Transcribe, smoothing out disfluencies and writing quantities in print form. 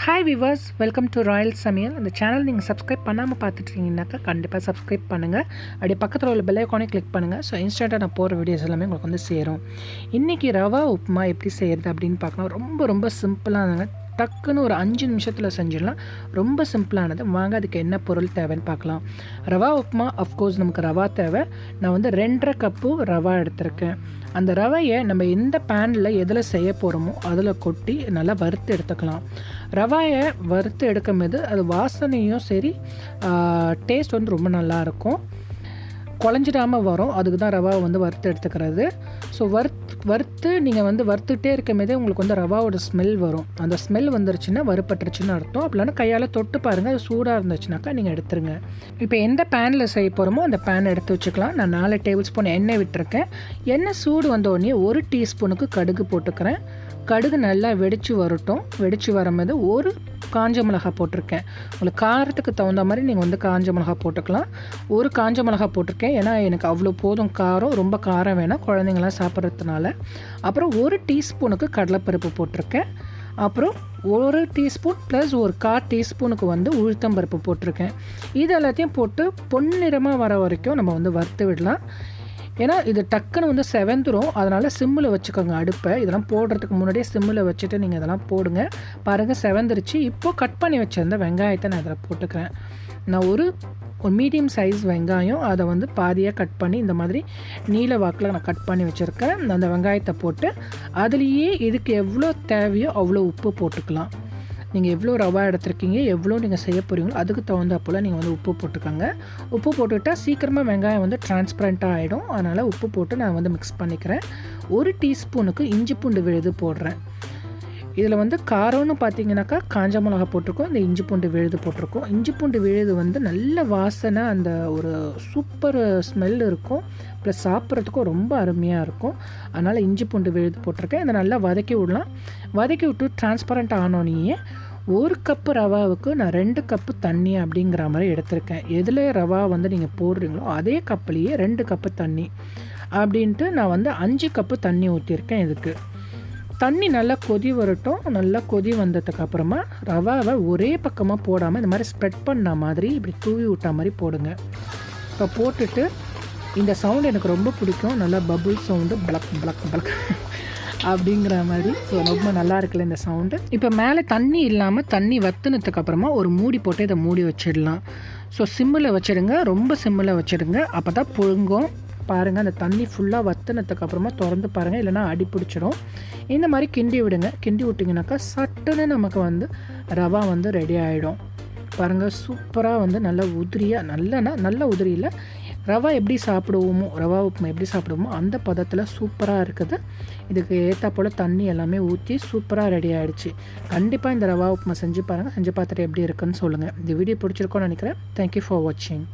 Hi viewers, welcome to Royal Samayal. இந்த channel நீங்கள் subscribe பண்ணாமல் பார்த்துட்ருக்கீங்கன்னாக்கா கண்டிப்பாக சப்ஸ்கிரைப் பண்ணுங்கள். அப்படியே பக்கத்தில் உள்ள பெல் ஐக்கானே கிளிக் பண்ணுங்கள். ஸோ இன்ஸ்டண்ட்டாக நான் போகிற வீடியோஸ் எல்லாமே உங்களுக்கு வந்து சேரும். இன்றைக்கி ரவா உப்புமா எப்படி செய்கிறது அப்படின்னு பார்க்கலாம். ரொம்ப சிம்பிளானதுங்க. டக்குன்னு ஒரு 5 நிமிஷத்தில் செஞ்சிடலாம். ரொம்ப சிம்பிளானது. வாங்க அதுக்கு என்ன பொருள் தேவைன்னு பார்க்கலாம். ரவா உப்புமா அஃப்கோர்ஸ் நமக்கு ரவா தேவை. நான் வந்து 2.5 கப்பு ரவா எடுத்திருக்கேன். அந்த ரவையை நம்ம எந்த பேனில் எதில் செய்ய போகிறோமோ அதில் கொட்டி நல்லா வறுத்து எடுத்துக்கலாம். ரவாயை வறுத்து எடுக்கும் போது அது வாசனையும் சரி டேஸ்ட் வந்து ரொம்ப நல்லாயிருக்கும். குழஞ்சிடாமல் வரும். அதுக்கு தான் ரவா வந்து வறுத்து எடுத்துக்கிறது. ஸோ வறுத்து நீங்கள் வந்து வறுத்துகிட்டே இருக்கும் போதே உங்களுக்கு வந்து ரவாவோட ஸ்மெல் வரும். அந்த ஸ்மெல் வந்துருச்சுன்னா வறுப்பட்டுருச்சுன்னு அர்த்தம். அப்படின்னா கையால் தொட்டு பாருங்கள். அது சூடாக இருந்துச்சுனாக்கா நீங்கள் எடுத்துருங்க. இப்போ எந்த பேனில் செய்ய போகிறோமோ அந்த பேனை எடுத்து வச்சுக்கலாம். நான் 4 டேபிள் ஸ்பூன் எண்ணெய் விட்டுருக்கேன். எண்ணெய் சூடு வந்தோடனே 1 டீஸ்பூனுக்கு கடுகு போட்டுக்கிறேன். கடுகு நல்லா வெடித்து வரட்டும். வெடித்து வரும்போது ஒரு காஞ்ச மிளகா போட்டிருக்கேன். உங்களுக்கு காரத்துக்கு தகுந்த மாதிரி நீங்கள் வந்து காஞ்ச மிளகா போட்டுக்கலாம். ஒரு காஞ்ச மிளகா போட்டிருக்கேன். ஏன்னா எனக்கு அவ்வளோ போதும் காரம். ரொம்ப காரம் வேணாம் குழந்தைங்களாம் சாப்பிட்றதுனால. அப்புறம் 1 டீஸ்பூனுக்கு கடலைப்பருப்பு போட்டிருக்கேன். அப்புறம் 1 டீஸ்பூன் ப்ளஸ் ஒரு 1/4 டீஸ்பூனுக்கு வந்து உளுத்தம்பருப்பு போட்டிருக்கேன். இது எல்லாத்தையும் போட்டு பொன்னிறமாக வர வரைக்கும் நம்ம வந்து வறுத்து விடலாம். ஏன்னா இது டக்குன்னு வந்து செவந்துடும். அதனால் சிம்மில் வச்சுக்கோங்க அடுப்பை. இதெல்லாம் போடுறதுக்கு முன்னாடியே சிம்மில் வச்சுட்டு நீங்கள் இதெல்லாம் போடுங்க. பாருங்கள் செவந்துருச்சு. இப்போது கட் பண்ணி வச்சுருந்த வெங்காயத்தை நான் இதில் போட்டுக்கிறேன். நான் ஒரு மீடியம் சைஸ் வெங்காயம் அதை வந்து பாதியாக கட் பண்ணி இந்த மாதிரி நீல வாக்கில் நான் கட் பண்ணி வச்சுருக்கேன். அந்த வெங்காயத்தை போட்டு அதுலேயே இதுக்கு எவ்வளோ தேவையோ அவ்வளோ உப்பு போட்டுக்கலாம். நீங்கள் எவ்வளோ ரவா எடுத்துருக்கீங்க, எவ்வளோ நீங்கள் செய்ய போகிறீங்களோ அதுக்கு தகுந்த போல் நீங்கள் வந்து உப்பு போட்டுக்கோங்க. உப்பு போட்டுக்கிட்டால் சீக்கிரமாக வெங்காயம் வந்து டிரான்ஸ்பரண்ட்டாக ஆகிடும். அதனால் உப்பு போட்டு நான் வந்து மிக்ஸ் பண்ணிக்கிறேன். 1 டீஸ்பூனுக்கு இஞ்சி பூண்டு விழுது போடுறேன். இதில் வந்து காரம்னு பார்த்தீங்கன்னாக்கா காஞ்ச மிளகா போட்டிருக்கோம். இந்த இஞ்சி பூண்டு விழுது போட்டிருக்கோம். இஞ்சி பூண்டு விழுது வந்து நல்ல வாசனை, அந்த ஒரு சூப்பர் ஸ்மெல் இருக்கும். ப்ளஸ் சாப்பிட்றதுக்கும் ரொம்ப அருமையாக இருக்கும். அதனால் இஞ்சி பூண்டு விழுது போட்டிருக்கேன். இதை நல்லா வதக்கி விடலாம். வதக்கி விட்டு டிரான்ஸ்பரண்ட் ஆனோடனே 1 கப்பு ரவாவுக்கு நான் 2 கப்பு தண்ணி அப்படிங்கிற மாதிரி எடுத்திருக்கேன். எதில் ரவா வந்து நீங்கள் போடுறீங்களோ அதே கப்புலேயே 2 கப்பு தண்ணி அப்படின்ட்டு நான் வந்து 5 கப்பு தண்ணி ஊற்றிருக்கேன். இதுக்கு தண்ணி நல்லா கொதி வரட்டும். நல்லா கொதி வந்ததுக்கப்புறமா ரவாவை ஒரே பக்கமாக போடாமல் இந்த மாதிரி ஸ்ப்ரெட் பண்ண மாதிரி இப்படி தூவி விட்ட மாதிரி போடுங்க. இப்போ போட்டுட்டு இந்த சவுண்டு எனக்கு ரொம்ப பிடிக்கும். நல்லா பபுள் சவுண்டு பலக் பலக் பலக் அப்படிங்கிற மாதிரி. ஸோ ரொம்ப நல்லா இருக்குல்ல இந்த சவுண்டு. இப்போ மேலே தண்ணி இல்லாமல் தண்ணி வற்றுனதுக்கப்புறமா ஒரு மூடி போட்டு இதை மூடி வச்சிடலாம். ஸோ சிம்மில் வச்சிடுங்க. ரொம்ப சிம்மில் வச்சிடுங்க. அப்போ தான் புழுங்கும். பாருங்கள் அந்த தண்ணி ஃபுல்லாக வற்றினதுக்கப்புறமா திறந்து பாருங்கள். இல்லைனா அடி பிடிச்சிடும். இந்த மாதிரி கிண்டி விடுங்க. கிண்டி விட்டிங்கனாக்கா சட்டுன்னு நமக்கு வந்து ரவா வந்து ரெடி ஆகிடும். பாருங்கள் சூப்பராக வந்து நல்லா உதிரியாக நல்ல உதிரியில் ரவா எப்படி சாப்பிடுவோமோ, ரவா உப்புமா எப்படி சாப்பிடுவோமோ அந்த பதத்தில் சூப்பராக இருக்குது. இதுக்கு ஏற்ற போல் தண்ணி எல்லாமே ஊற்றி சூப்பராக ரெடி ஆகிடுச்சு. கண்டிப்பாக இந்த ரவா உப்புமா செஞ்சு பாருங்கள். செஞ்சு பார்த்துட்டு எப்படி இருக்குன்னு சொல்லுங்கள். இந்த வீடியோ பிடிச்சிருக்கோன்னு நினைக்கிறேன். தேங்க்யூ ஃபார் வாட்சிங்.